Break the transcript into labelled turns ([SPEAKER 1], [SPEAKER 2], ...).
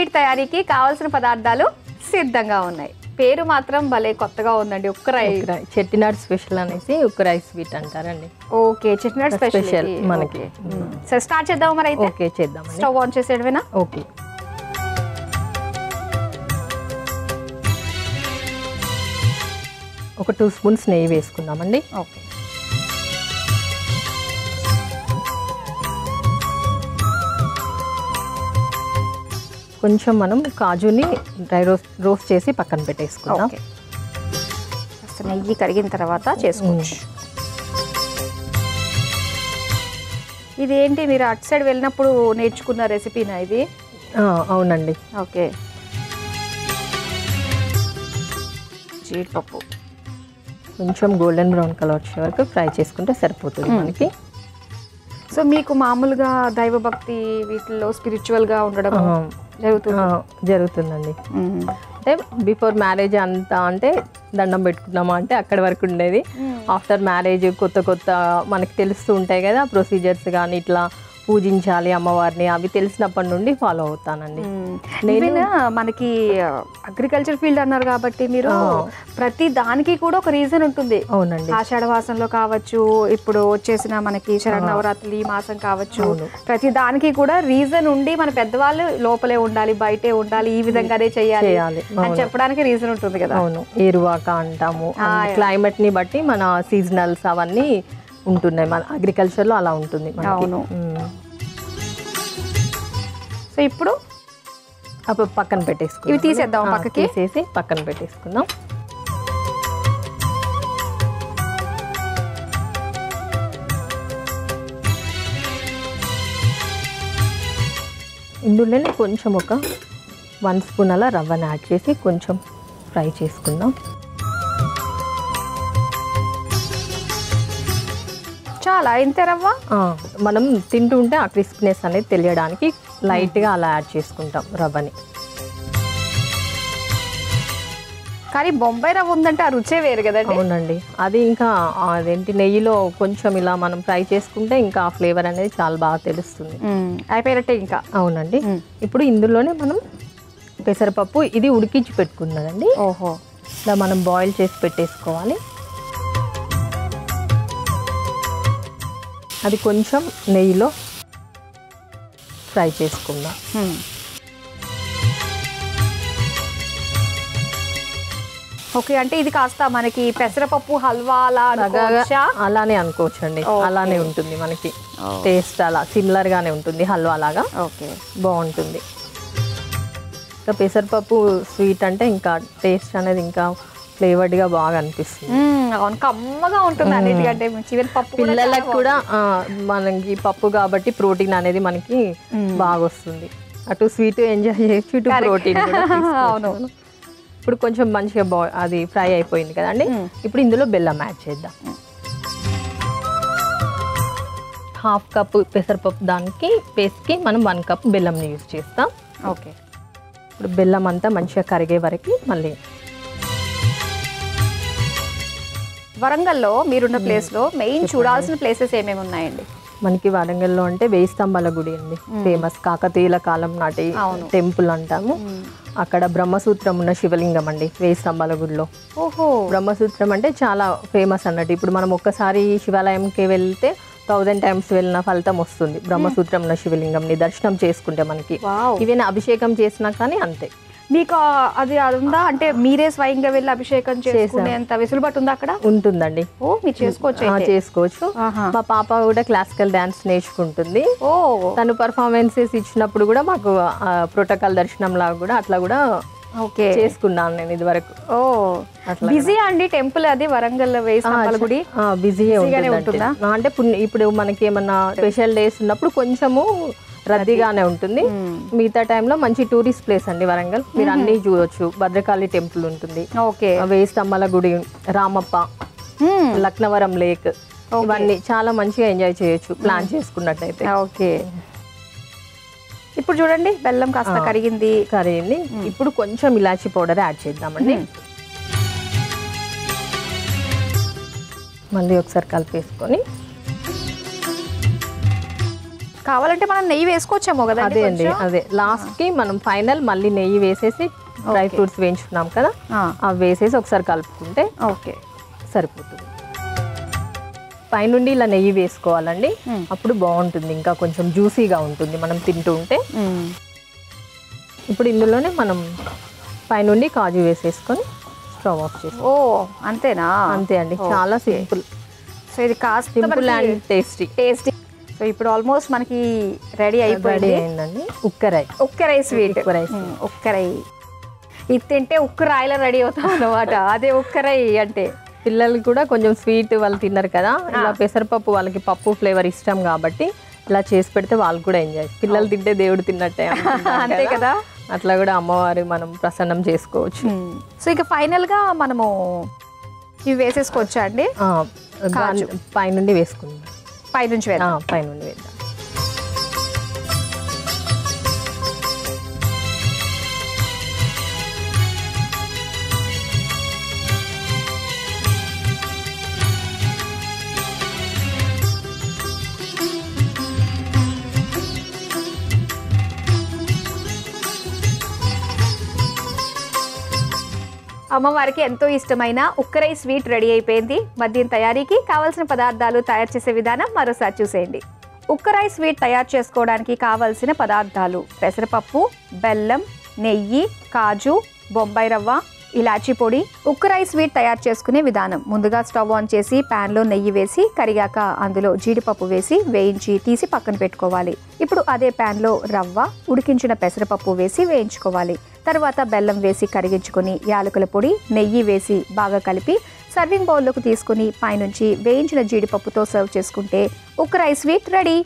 [SPEAKER 1] Sweet తయారీకి కావాల్సిన పదార్థాలు సిద్ధంగా ఉన్నాయి. పేరు మాత్రం భలే కొత్తగా ఉందండి. ఉక్కరాయి
[SPEAKER 2] చెట్టినాడు స్పెషల్ అనేసి ఉక్కరాయి స్వీట్ అంటారండి.
[SPEAKER 1] ఓకే, చెట్టినాడు స్పెషల్
[SPEAKER 2] మనకి.
[SPEAKER 1] సరే స్టార్ట్ చేద్దాం మరి అయితే.
[SPEAKER 2] ఓకే చేద్దాం.
[SPEAKER 1] స్టవ్ ఆన్ చేసేయడమేనా?
[SPEAKER 2] ఓకే. ఒక 2 స్పూన్స్ నెయ్యి వేసుకుందామండి.
[SPEAKER 1] ఓకే.
[SPEAKER 2] కొంచెం మనం కాజుని డ్రై రోస్ట్ చేసి పక్కన పెట్టేసుకుందాం.
[SPEAKER 1] అసలు నెయ్యి కరిగిన తర్వాత చేసుకోవచ్చు. ఇదేంటి మీరు అటు సైడ్ వెళ్ళినప్పుడు నేర్చుకున్న రెసిపీనా ఇది?
[SPEAKER 2] అవునండి.
[SPEAKER 1] ఓకే. జీడిపప్పు
[SPEAKER 2] కొంచెం గోల్డెన్ బ్రౌన్ కలర్ వచ్చే వరకు ఫ్రై చేసుకుంటే సరిపోతుంది మనకి.
[SPEAKER 1] సో మీకు మామూలుగా దైవభక్తి వీటిల్లో స్పిరిచువల్గా ఉండడం
[SPEAKER 2] జరుగుతుందండి. అంటే బిఫోర్ మ్యారేజ్ అంతా అంటే దండం పెట్టుకున్నామా అంటే అక్కడి వరకు ఉండేది. ఆఫ్టర్ మ్యారేజ్ కొత్త మనకి తెలుస్తూ ఉంటాయి కదా ప్రొసీజర్స్ కానీ ఇట్లా పూజించాలి అమ్మవారిని, అవి తెలిసినప్పటి నుండి ఫాలో అవుతానండి.
[SPEAKER 1] నేను మనకి అగ్రికల్చర్ ఫీల్డ్ అన్నారు కాబట్టి మీరు ప్రతి దానికి కూడా ఒక రీజన్ ఉంటుంది.
[SPEAKER 2] అవునండి.
[SPEAKER 1] ఆషాఢ మాసంలో కావచ్చు, ఇప్పుడు వచ్చేసిన మనకి శరన్నవరాత్రులు ఈ మాసం కావచ్చు, ప్రతి దానికి కూడా రీజన్ ఉండి మన పెద్దవాళ్ళు లోపలే ఉండాలి, బయటే ఉండాలి, ఈ విధంగానే చేయాలి అని చెప్పడానికి రీజన్ ఉంటుంది కదా.
[SPEAKER 2] అవును, ఏరువాక అంటాము. క్లైమేట్ ని బట్టి మన సీజనల్స్ అవన్నీ ఉంటున్నాయి. మన అగ్రికల్చర్లో అలా ఉంటుంది.
[SPEAKER 1] అవును. సో ఇప్పుడు
[SPEAKER 2] అప్పుడు పక్కన పెట్టేసుకుందాం.
[SPEAKER 1] ఇవి తీసేద్దాం, పక్కకి
[SPEAKER 2] తీసేసి పక్కన పెట్టేసుకుందాం. ఇందులోనే కొంచెం ఒక 1 స్పూన్ అలా రవ్వని యాడ్ చేసి కొంచెం ఫ్రై చేసుకుందాం.
[SPEAKER 1] చాలా ఇంత రవ్వ
[SPEAKER 2] మనం తింటుంటే ఆ క్రిస్పీనెస్ అనేది తెలియడానికి లైట్గా అలా యాడ్ చేసుకుంటాం రవ్వని.
[SPEAKER 1] కానీ బొంబాయి రవ్వ ఉందంటే ఆ రుచే వేరు కదండి.
[SPEAKER 2] అవునండి, అది ఇంకా అదేంటి నెయ్యిలో కొంచెం ఇలా మనం ఫ్రై చేసుకుంటే ఇంకా ఆ ఫ్లేవర్ అనేది చాలా బాగా తెలుస్తుంది.
[SPEAKER 1] అయిపోయినట్టే ఇంకా.
[SPEAKER 2] అవునండి. ఇప్పుడు ఇందులోనే మనం పెసరపప్పు ఇది ఉడికించి పెట్టుకున్నదండి.
[SPEAKER 1] ఓహో,
[SPEAKER 2] ఇలా మనం బాయిల్ చేసి పెట్టేసుకోవాలి. అది కొంచెం నెయ్యిలో ఫ్రై చేసుకుందాం.
[SPEAKER 1] ఓకే, అంటే ఇది కాస్త మనకి పెసరపప్పు హల్వా
[SPEAKER 2] అలానే అనుకోవచ్చండి. అలానే ఉంటుంది మనకి టేస్ట్, అలా సిమిలర్ గానే ఉంటుంది హల్వా లాగా.
[SPEAKER 1] ఓకే,
[SPEAKER 2] బాగుంటుంది. ఇంకా పెసరపప్పు స్వీట్ అంటే ఇంకా టేస్ట్ అనేది ఇంకా ఫ్లేవర్డ్ గా బాగా అనిపిస్తుంది.
[SPEAKER 1] అవును, కమ్మగా ఉంటుంది అన్నిటికంటే. పప్పు
[SPEAKER 2] పిల్లలకు కూడా మనకి పప్పు కాబట్టి ప్రోటీన్ అనేది మనకి బాగా వస్తుంది. అటు స్వీట్ ఎంజాయ్ చేయొచ్చు, ఇటు ప్రోటీన్ కూడా.
[SPEAKER 1] అవును.
[SPEAKER 2] ఇప్పుడు కొంచెం మంచిగా అది ఫ్రై అయిపోయింది కదండి. ఇప్పుడు ఇందులో బెల్లం యాడ్ చేద్దాం. 1/2 కప్ పెసరపప్పు దానికి పేస్ట్కి మనం 1 కప్ బెల్లంని యూజ్ చేస్తాం.
[SPEAKER 1] ఓకే.
[SPEAKER 2] ఇప్పుడు బెల్లం అంతా మంచిగా కరిగే వరకు మళ్ళీ.
[SPEAKER 1] వరంగల్లో మీరున్న ప్లేస్లో మెయిన్ చూడాల్సిన ప్లేసెస్ ఏమేమి ఉన్నాయండి?
[SPEAKER 2] మనకి వరంగల్లో అంటే 1000 స్తంభాల గుడి అండి, ఫేమస్. కాకతీయుల కాలం నాటి టెంపుల్ అంటాము. అక్కడ బ్రహ్మసూత్రం ఉన్న శివలింగం అండి 1000 స్తంభాల గుడిలో.
[SPEAKER 1] ఓహో,
[SPEAKER 2] బ్రహ్మసూత్రం అంటే చాలా ఫేమస్ అన్నట్టు. ఇప్పుడు మనం ఒక్కసారి శివాలయంకి వెళ్తే 1000 టైమ్స్ వెళ్ళిన ఫలితం వస్తుంది. బ్రహ్మసూత్రం ఉన్న శివలింగంని దర్శనం చేసుకుంటే మనకి. ఈవెన్ అభిషేకం చేసినా కానీ అంతే.
[SPEAKER 1] మీకు అది ఉందా అంటే మీరే స్వయంగా వెళ్ళి అభిషేకం చేసుకునేంత వెసులుబాటు ఉందా అక్కడ?
[SPEAKER 2] ఉంటుందండి.
[SPEAKER 1] ఓ, మీరు చేసుకోవచ్చు.
[SPEAKER 2] చేసుకోవచ్చు. మా పాప కూడా క్లాసికల్ డాన్స్ నేర్చుకుంటుంది. తను పర్ఫార్మెన్సెస్ ఇచ్చినప్పుడు కూడా మాకు ప్రోటోకాల్ దర్శనం లాగా కూడా అట్లా కూడా
[SPEAKER 1] ఓకే
[SPEAKER 2] చేసుకున్నాను నేను ఇది వరకు.
[SPEAKER 1] ఓ, బిజీ అండి టెంపుల్ అది వరంగల్ 1000 స్తంభాల గుడి?
[SPEAKER 2] బిజీగానే ఉంటుందా? అంటే ఇప్పుడు మనకి ఏమన్నా స్పెషల్ డేస్ ఉన్నప్పుడు కొంచెము రద్దీగానే ఉంటుంది. మిగతా టైంలో మంచి టూరిస్ట్ ప్లేస్ అండి వరంగల్. మీరు అన్ని చూడొచ్చు. భద్రకాళి టెంపుల్ ఉంటుంది, 1000 స్తంభాల గుడి, రామప్ప, లక్నవరం లేక్, ఇవన్నీ చాలా మంచిగా ఎంజాయ్ చేయొచ్చు ప్లాన్ చేసుకున్నట్టయితే.
[SPEAKER 1] ఓకే. ఇప్పుడు చూడండి బెల్లం కాస్త కరిగింది.
[SPEAKER 2] ఇప్పుడు కొంచెం ఇలాచీ పౌడర్ యాడ్ చేద్దామండి. మళ్ళీ ఒకసారి కలిపేసుకొని
[SPEAKER 1] కావాలంటే మనం నెయ్యి వేసుకోవచ్చేమో కదా.
[SPEAKER 2] అదే అండి, అదే లాస్ట్ కి మనం ఫైనల్ మళ్ళీ నెయ్యి వేసేసి డ్రై ఫ్రూట్స్ వేయించుకున్నాం కదా, అవి వేసేసి ఒకసారి కలుపుకుంటే
[SPEAKER 1] ఓకే
[SPEAKER 2] సరిపోతుంది. పైనుండి ఇలా నెయ్యి వేసుకోవాలండి, అప్పుడు బాగుంటుంది, ఇంకా కొంచెం జ్యూసీగా ఉంటుంది మనం తింటూ ఉంటే. ఇప్పుడు ఇందులోనే మనం పైనుండి కాజు వేసేసుకొని స్టవ్ ఆఫ్ చేసి.
[SPEAKER 1] ఓ అంతేనా?
[SPEAKER 2] అంతే అండి, చాలా సింపుల్.
[SPEAKER 1] సో ఇది కాస్త
[SPEAKER 2] సింపుల్ అండ్ టేస్టీ.
[SPEAKER 1] సో ఇప్పుడు ఆల్మోస్ట్ మనకి రెడీ
[SPEAKER 2] అయిపోయిందండి ఉక్కరాయి.
[SPEAKER 1] ఉక్కరాయి స్వీట్. ఉక్కరాయి ఇది తింటే ఉక్కరాయిలా రెడీ అవుతాం అన్నమాట. అదే ఉక్కరాయి అంటే
[SPEAKER 2] పిల్లలకి కూడా కొంచెం స్వీట్ వాళ్ళు తిన్నారు కదా, ఇలా పెసరపప్పు వాళ్ళకి పప్పు ఫ్లేవర్ ఇష్టం కాబట్టి ఇలా చేసి పెడితే వాళ్ళు కూడా ఎంజాయ్. పిల్లలు తింటే దేవుడు తిన్నట్టే
[SPEAKER 1] అంతే కదా,
[SPEAKER 2] అట్లా కూడా అమ్మవారి మనం ప్రసన్నం చేసుకోవచ్చు.
[SPEAKER 1] సో ఇక ఫైనల్ గా మనము ఇవి వేసేసుకోవచ్చా అండి?
[SPEAKER 2] పైనుండి వేసుకుందాం.
[SPEAKER 1] పైనుంచి
[SPEAKER 2] పైనుండి వేద్దాం.
[SPEAKER 1] అమ్మవారికి ఎంతో ఇష్టమైన ఉక్కరాయి స్వీట్ రెడీ అయిపోయింది. మద్యం తయారీకి కావాల్సిన పదార్థాలు తయారు చేసే విధానం మరోసారి చూసేయండి. ఉక్కరాయి స్వీట్ తయారు చేసుకోవడానికి కావలసిన పదార్థాలు: పెసరపప్పు, బెల్లం, నెయ్యి, కాజు, బొంబాయి రవ్వ, ఇలాచీ పొడి. ఉక్కరాయి స్వీట్ తయారు చేసుకునే విధానం: ముందుగా స్టవ్ ఆన్ చేసి ప్యాన్లో నెయ్యి వేసి కరిగాక అందులో జీడిపప్పు వేసి వేయించి తీసి పక్కన పెట్టుకోవాలి. ఇప్పుడు అదే ప్యాన్లో రవ్వ, ఉడికించిన పెసరపప్పు వేసి వేయించుకోవాలి. తర్వాత బెల్లం వేసి కరిగించుకొని యాలకుల పొడి, నెయ్యి వేసి బాగా కలిపి సర్వింగ్ బౌల్లోకి తీసుకుని పైనుంచి వేయించిన జీడిపప్పుతో సర్వ్ చేసుకుంటే ఉక్కరాయి స్వీట్ రెడీ.